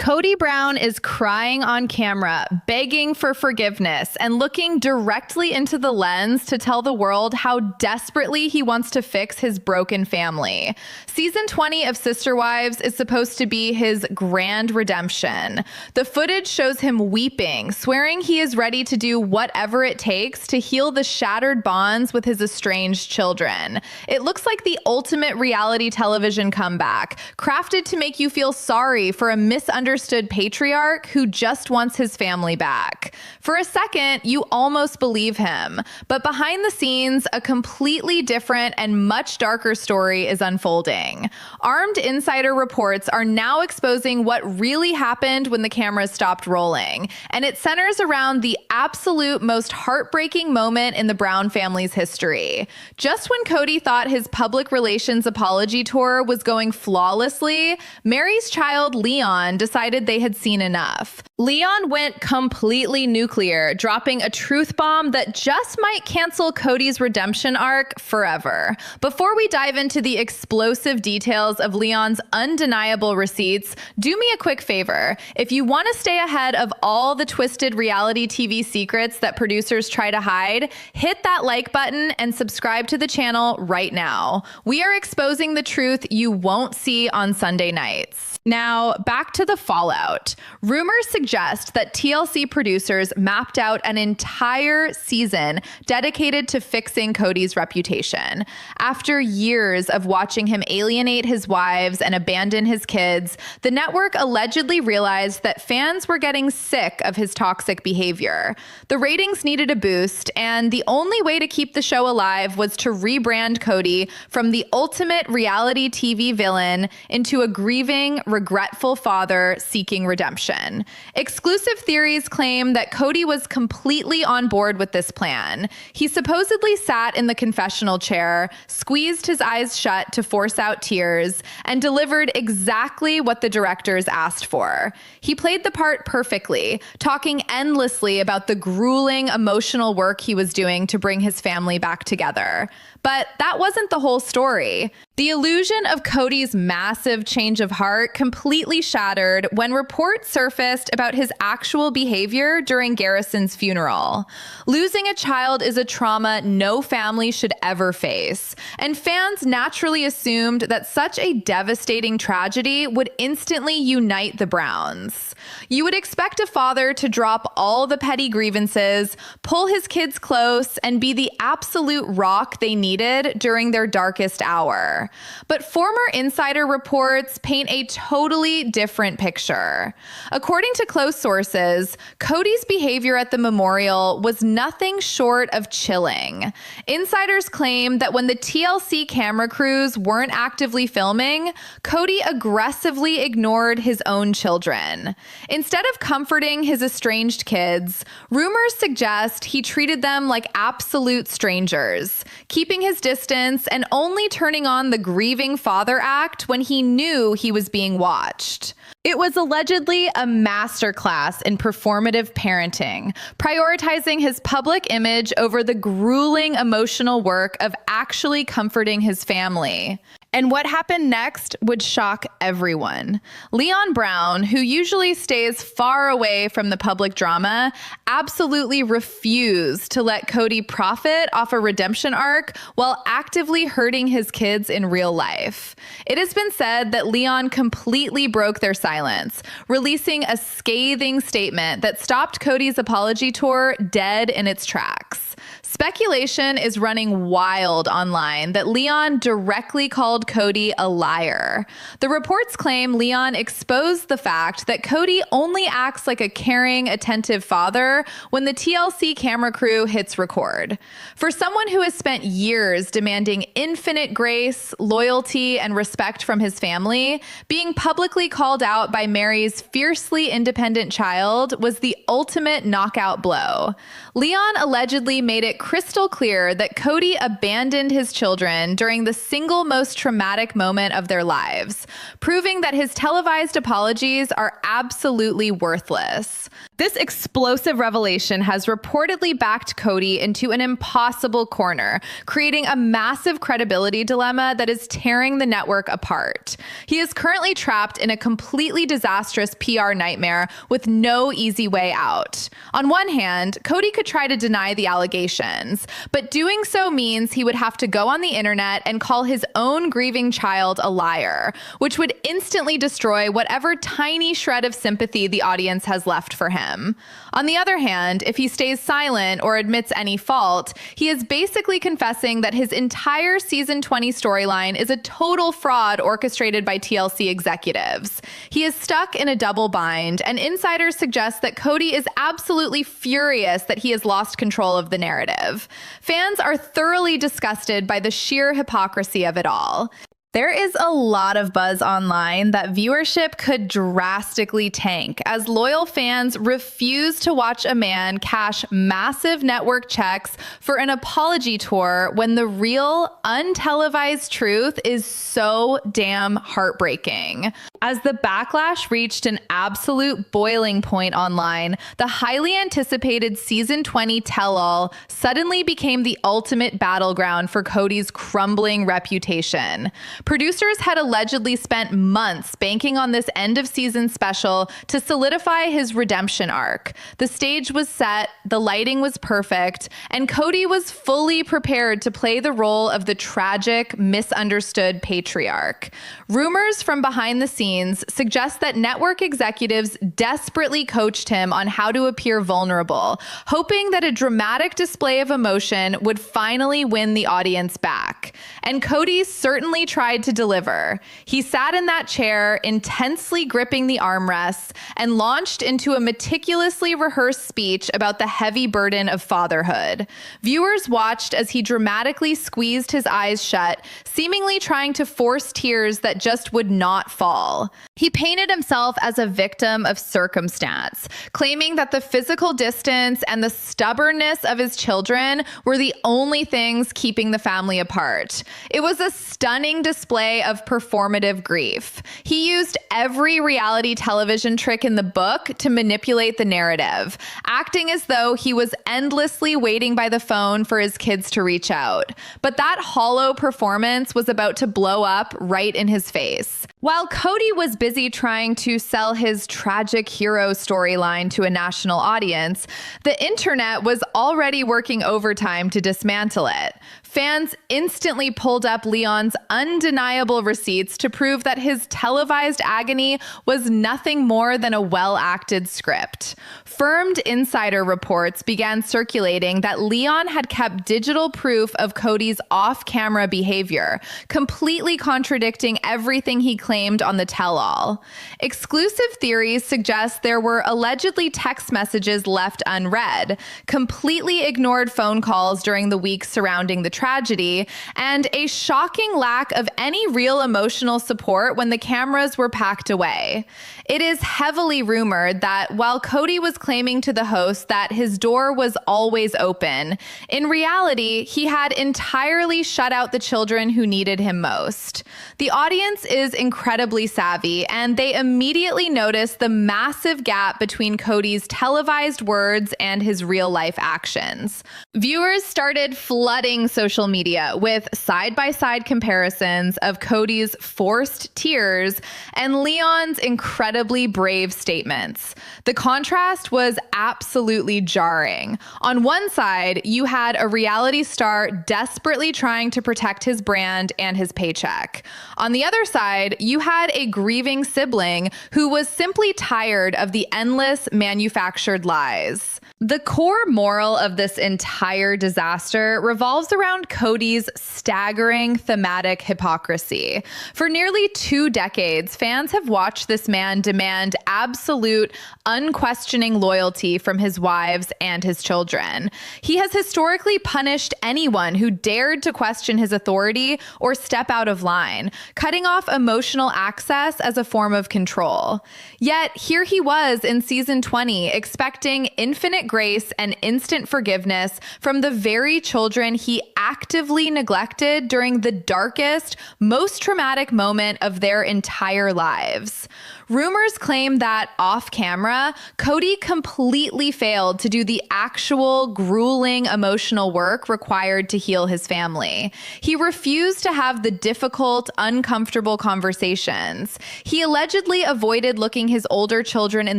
Kody Brown is crying on camera, begging for forgiveness, and looking directly into the lens to tell the world how desperately he wants to fix his broken family. Season 20 of Sister Wives is supposed to be his grand redemption. The footage shows him weeping, swearing he is ready to do whatever it takes to heal the shattered bonds with his estranged children. It looks like the ultimate reality television comeback, crafted to make you feel sorry for a misunderstood patriarch who just wants his family back. For a second, you almost believe him, but behind the scenes, a completely different and much darker story is unfolding. Armed insider reports are now exposing what really happened when the cameras stopped rolling, and it centers around the absolute most heartbreaking moment in the Brown family's history. Just when Kody thought his public relations apology tour was going flawlessly, Mary's child, Leon, decided they had seen enough. Leon went completely nuclear, dropping a truth bomb that just might cancel Kody's redemption arc forever. Before we dive into the explosive details of Leon's undeniable receipts, do me a quick favor. If you want to stay ahead of all the twisted reality TV secrets that producers try to hide, hit that like button and subscribe to the channel right now. We are exposing the truth you won't see on Sunday nights. Now, back to the fallout. Rumors suggest that TLC producers mapped out an entire season dedicated to fixing Kody's reputation. After years of watching him alienate his wives and abandon his kids, the network allegedly realized that fans were getting sick of his toxic behavior. The ratings needed a boost, and the only way to keep the show alive was to rebrand Kody from the ultimate reality TV villain into a grieving, regretful father seeking redemption. Exclusive theories claim that Kody was completely on board with this plan. He supposedly sat in the confessional chair, squeezed his eyes shut to force out tears, and delivered exactly what the directors asked for. He played the part perfectly, talking endlessly about the grueling emotional work he was doing to bring his family back together. But that wasn't the whole story. The illusion of Kody's massive change of heart completely shattered when reports surfaced about his actual behavior during Garrison's funeral. Losing a child is a trauma no family should ever face, and fans naturally assumed that such a devastating tragedy would instantly unite the Browns. You would expect a father to drop all the petty grievances, pull his kids close, and be the absolute rock they needed during their darkest hour. But former insider reports paint a totally different picture. According to close sources, Kody's behavior at the memorial was nothing short of chilling. Insiders claim that when the TLC camera crews weren't actively filming, Kody aggressively ignored his own children. Instead of comforting his estranged kids, rumors suggest he treated them like absolute strangers, keeping his distance and only turning on the grieving father act when he knew he was being watched. It was allegedly a masterclass in performative parenting, prioritizing his public image over the grueling emotional work of actually comforting his family. And what happened next would shock everyone. Leon Brown, who usually stays far away from the public drama, absolutely refused to let Kody profit off a redemption arc while actively hurting his kids in real life. It has been said that Leon completely broke their silence, releasing a scathing statement that stopped Kody's apology tour dead in its tracks. Speculation is running wild online that Leon directly called Kody a liar. The reports claim Leon exposed the fact that Kody only acts like a caring, attentive father when the TLC camera crew hits record. For someone who has spent years demanding infinite grace, loyalty, and respect from his family, being publicly called out by Mary's fiercely independent child was the ultimate knockout blow. Leon allegedly made it crystal clear that Kody abandoned his children during the single most traumatic moment of their lives, proving that his televised apologies are absolutely worthless. This explosive revelation has reportedly backed Kody into an impossible corner, creating a massive credibility dilemma that is tearing the network apart. He is currently trapped in a completely disastrous PR nightmare with no easy way out. On one hand, Kody could try to deny the allegations, but doing so means he would have to go on the internet and call his own grieving child a liar, which would instantly destroy whatever tiny shred of sympathy the audience has left for him. On the other hand, if he stays silent or admits any fault, he is basically confessing that his entire season 20 storyline is a total fraud orchestrated by TLC executives. He is stuck in a double bind, and insiders suggest that Kody is absolutely furious that he has lost control of the narrative. Fans are thoroughly disgusted by the sheer hypocrisy of it all. There is a lot of buzz online that viewership could drastically tank as loyal fans refuse to watch a man cash massive network checks for an apology tour when the real, untelevised truth is so damn heartbreaking. As the backlash reached an absolute boiling point online, the highly anticipated season 20 tell-all suddenly became the ultimate battleground for Kody's crumbling reputation. Producers had allegedly spent months banking on this end-of-season special to solidify his redemption arc. The stage was set, the lighting was perfect, and Kody was fully prepared to play the role of the tragic, misunderstood patriarch. Rumors from behind the scenes suggest that network executives desperately coached him on how to appear vulnerable, hoping that a dramatic display of emotion would finally win the audience back. And Kody certainly tried to deliver. He sat in that chair, intensely gripping the armrests, and launched into a meticulously rehearsed speech about the heavy burden of fatherhood. Viewers watched as he dramatically squeezed his eyes shut, seemingly trying to force tears that just would not fall. He painted himself as a victim of circumstance, claiming that the physical distance and the stubbornness of his children were the only things keeping the family apart. It was a stunning display of performative grief. He used every reality television trick in the book to manipulate the narrative, acting as though he was endlessly waiting by the phone for his kids to reach out. But that hollow performance was about to blow up right in his face. While Kody was busy trying to sell his tragic hero storyline to a national audience, the internet was already working overtime to dismantle it. Fans instantly pulled up Leon's undeniable receipts to prove that his televised agony was nothing more than a well-acted script. Firmed insider reports began circulating that Leon had kept digital proof of Kody's off-camera behavior, completely contradicting everything he claimed on the tell-all. Exclusive theories suggest there were allegedly text messages left unread, completely ignored phone calls during the weeks surrounding the tragedy, and a shocking lack of any real emotional support when the cameras were packed away. It is heavily rumored that while Kody was claiming to the host that his door was always open, in reality, he had entirely shut out the children who needed him most. The audience is incredibly savvy, and they immediately noticed the massive gap between Kody's televised words and his real-life actions. Viewers started flooding social media with side-by-side comparisons of Kody's forced tears and Leon's incredibly brave statements. The contrast was absolutely jarring. On one side, you had a reality star desperately trying to protect his brand and his paycheck. On the other side, you had a grieving sibling who was simply tired of the endless manufactured lies. The core moral of this entire disaster revolves around around Kody's staggering thematic hypocrisy. For nearly 2 decades, fans have watched this man demand absolute, unquestioning loyalty from his wives and his children. He has historically punished anyone who dared to question his authority or step out of line, cutting off emotional access as a form of control. Yet here he was in season 20, expecting infinite grace and instant forgiveness from the very children he actively neglected during the darkest, most traumatic moment of their entire lives. Rumors claim that off camera, Kody completely failed to do the actual grueling emotional work required to heal his family. He refused to have the difficult, uncomfortable conversations. He allegedly avoided looking his older children in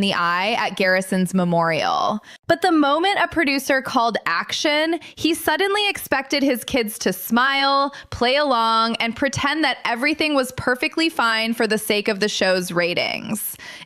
the eye at Garrison's memorial. But the moment a producer called action, he suddenly expected his kids to smile, play along, and pretend that everything was perfectly fine for the sake of the show's ratings.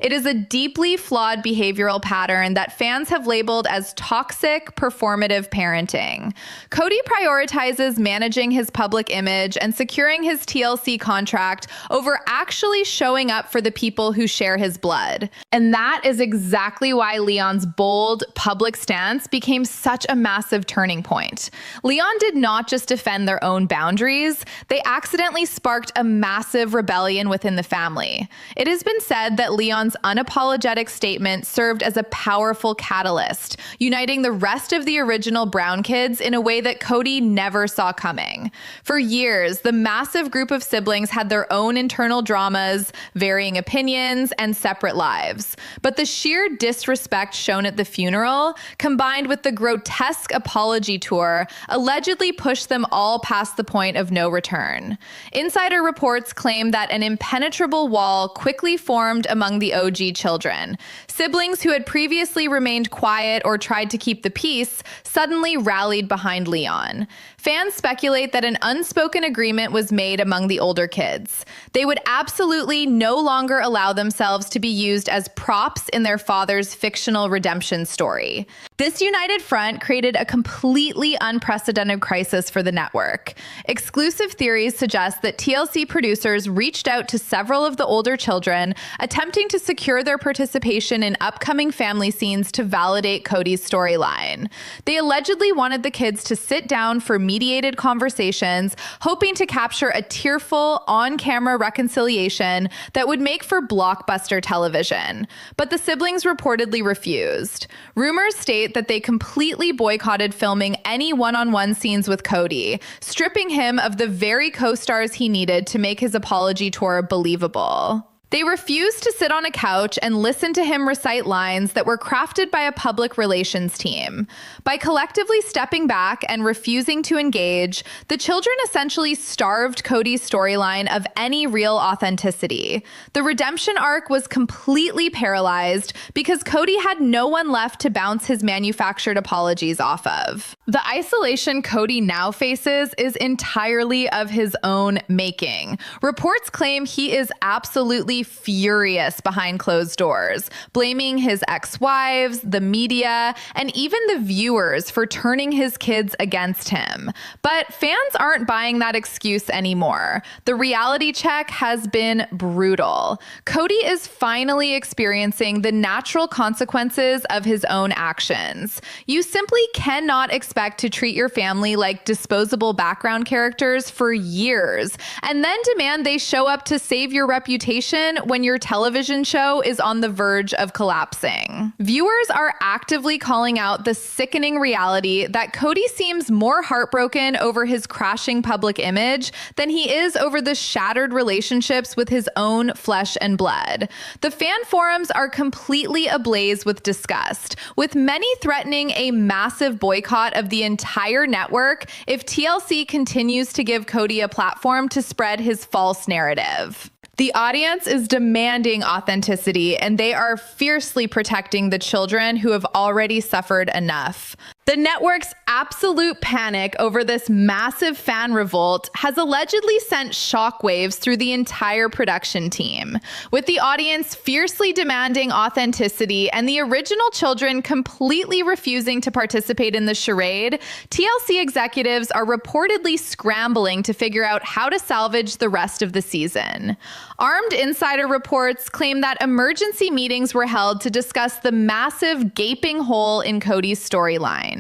It is a deeply flawed behavioral pattern that fans have labeled as toxic, performative parenting. Kody prioritizes managing his public image and securing his TLC contract over actually showing up for the people who share his blood. And that is exactly why Leon's bold, public stance became such a massive turning point. Leon did not just defend their own boundaries, they accidentally sparked a massive rebellion within the family. It has been said that Leon's unapologetic statement served as a powerful catalyst, uniting the rest of the original Brown kids in a way that Kody never saw coming. For years, the massive group of siblings had their own internal dramas, varying opinions, and separate lives. But the sheer disrespect shown at the funeral, combined with the grotesque apology tour, allegedly pushed them all past the point of no return. Insider reports claim that an impenetrable wall quickly formed among the OG children. Siblings who had previously remained quiet or tried to keep the peace suddenly rallied behind Leon. Fans speculate that an unspoken agreement was made among the older kids. They would absolutely no longer allow themselves to be used as props in their father's fictional redemption story. This united front created a completely unprecedented crisis for the network. Exclusive theories suggest that TLC producers reached out to several of the older children, attempting to secure their participation in upcoming family scenes to validate Kody's storyline. They allegedly wanted the kids to sit down for mediated conversations, hoping to capture a tearful, on-camera reconciliation that would make for blockbuster television. But the siblings reportedly refused. Rumors state that they completely boycotted filming any one-on-one scenes with Kody, stripping him of the very co-stars he needed to make his apology tour believable. They refused to sit on a couch and listen to him recite lines that were crafted by a public relations team. By collectively stepping back and refusing to engage, the children essentially starved Kody's storyline of any real authenticity. The redemption arc was completely paralyzed because Kody had no one left to bounce his manufactured apologies off of. The isolation Kody now faces is entirely of his own making. Reports claim he is absolutely furious behind closed doors, blaming his ex-wives, the media, and even the viewers for turning his kids against him. But fans aren't buying that excuse anymore. The reality check has been brutal. Kody is finally experiencing the natural consequences of his own actions. You simply cannot expect to treat your family like disposable background characters for years, and then demand they show up to save your reputation when your television show is on the verge of collapsing. Viewers are actively calling out the sickening reality that Kody seems more heartbroken over his crashing public image than he is over the shattered relationships with his own flesh and blood. The fan forums are completely ablaze with disgust, with many threatening a massive boycott of the entire network if TLC continues to give Kody a platform to spread his false narrative. The audience is demanding authenticity, and they are fiercely protecting the children who have already suffered enough. The network's absolute panic over this massive fan revolt has allegedly sent shockwaves through the entire production team, with the audience fiercely demanding authenticity and the original children completely refusing to participate in the charade. TLC executives are reportedly scrambling to figure out how to salvage the rest of the season. Armed insider reports claim that emergency meetings were held to discuss the massive gaping hole in Kody's storyline.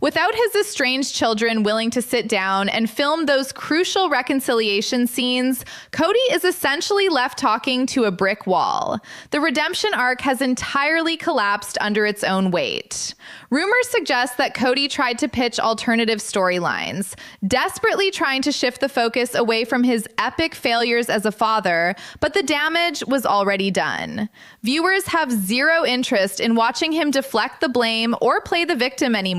Without his estranged children willing to sit down and film those crucial reconciliation scenes, Kody is essentially left talking to a brick wall. The redemption arc has entirely collapsed under its own weight. Rumors suggest that Kody tried to pitch alternative storylines, desperately trying to shift the focus away from his epic failures as a father, but the damage was already done. Viewers have zero interest in watching him deflect the blame or play the victim anymore.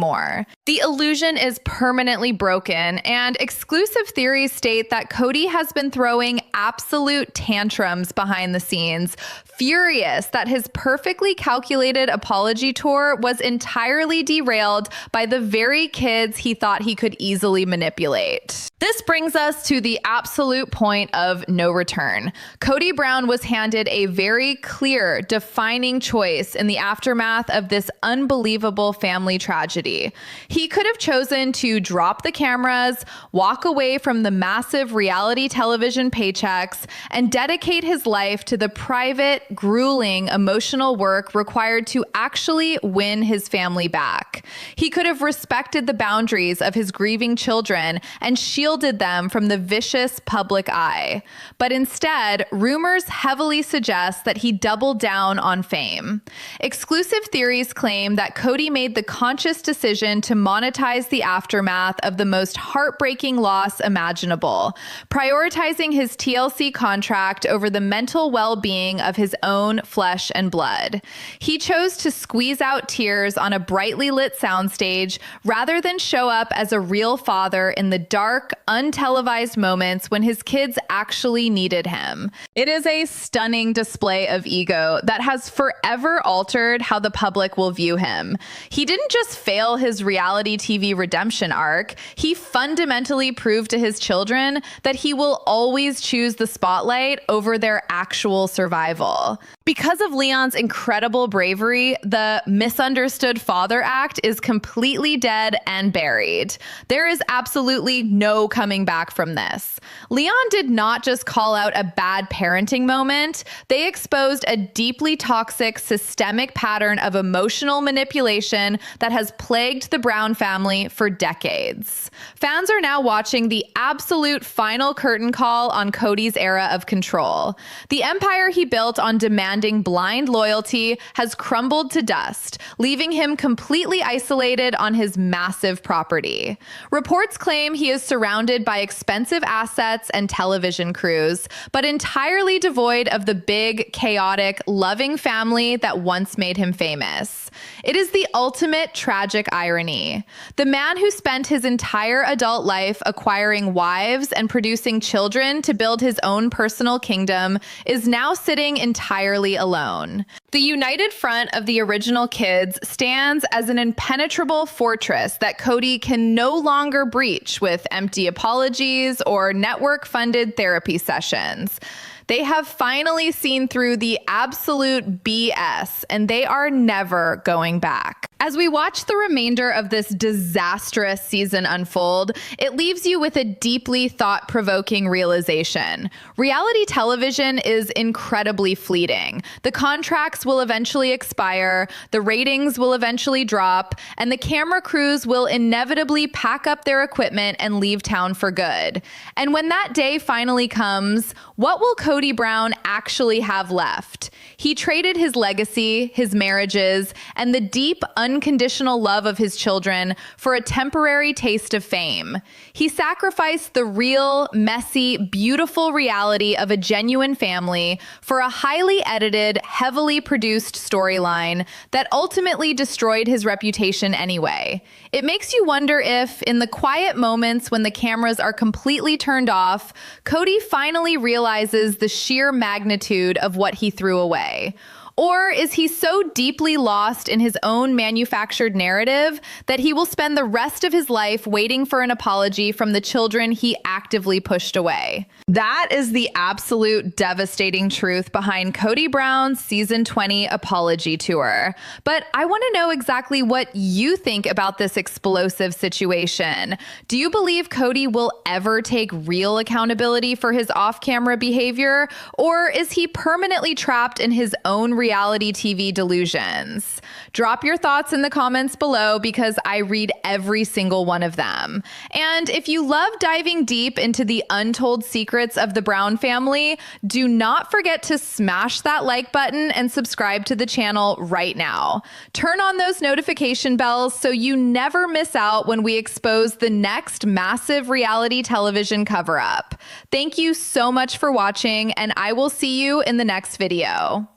The illusion is permanently broken, and exclusive theories state that Kody has been throwing absolute tantrums behind the scenes, furious that his perfectly calculated apology tour was entirely derailed by the very kids he thought he could easily manipulate. This brings us to the absolute point of no return. Kody Brown was handed a very clear, defining choice in the aftermath of this unbelievable family tragedy. He could have chosen to drop the cameras, walk away from the massive reality television paychecks, and dedicate his life to the private, grueling, emotional work required to actually win his family back. He could have respected the boundaries of his grieving children and shielded them from the vicious public eye. But instead, rumors heavily suggest that he doubled down on fame. Exclusive theories claim that Kody made the conscious decision to monetize the aftermath of the most heartbreaking loss imaginable, prioritizing his TLC contract over the mental well-being of his own flesh and blood. He chose to squeeze out tears on a brightly lit soundstage rather than show up as a real father in the dark, untelevised moments when his kids actually needed him. It is a stunning display of ego that has forever altered how the public will view him. He didn't just fail his reality TV redemption arc, he fundamentally proved to his children that he will always choose the spotlight over their actual survival. Because of Leon's incredible bravery, the misunderstood father act is completely dead and buried. There is absolutely no coming back from this. Leon did not just call out a bad parenting moment, they exposed a deeply toxic, systemic pattern of emotional manipulation that has plagued the Brown family for decades. Fans are now watching the absolute final curtain call on Kody's era of control. The empire he built on demanding blind loyalty has crumbled to dust, leaving him completely isolated on his massive property. Reports claim he is surrounded by expensive assets and television crews, but entirely devoid of the big, chaotic, loving family that once made him famous. It is the ultimate tragic irony. The man who spent his entire adult life acquiring wives and producing children to build his own personal kingdom is now sitting entirely alone. The united front of the original kids stands as an impenetrable fortress that Kody can no longer breach with empty apologies or network-funded therapy sessions. They have finally seen through the absolute BS, and they are never going back. As we watch the remainder of this disastrous season unfold, it leaves you with a deeply thought-provoking realization. Reality television is incredibly fleeting. The contracts will eventually expire, the ratings will eventually drop, and the camera crews will inevitably pack up their equipment and leave town for good. And when that day finally comes, what will Kody Brown actually have left? He traded his legacy, his marriages, and the deep, unconditional love of his children for a temporary taste of fame. He sacrificed the real, messy, beautiful reality of a genuine family for a highly edited, heavily produced storyline that ultimately destroyed his reputation anyway. It makes you wonder if, in the quiet moments when the cameras are completely turned off, Kody finally realizes the sheer magnitude of what he threw away. Or is he so deeply lost in his own manufactured narrative that he will spend the rest of his life waiting for an apology from the children he actively pushed away? That is the absolute devastating truth behind Kody Brown's season 20 apology tour. But I want to know exactly what you think about this explosive situation. Do you believe Kody will ever take real accountability for his off-camera behavior, or is he permanently trapped in his own reality TV delusions? Drop your thoughts in the comments below because I read every single one of them. And if you love diving deep into the untold secrets of the Brown family, do not forget to smash that like button and subscribe to the channel right now. Turn on those notification bells so you never miss out when we expose the next massive reality television cover-up. Thank you so much for watching, and I will see you in the next video.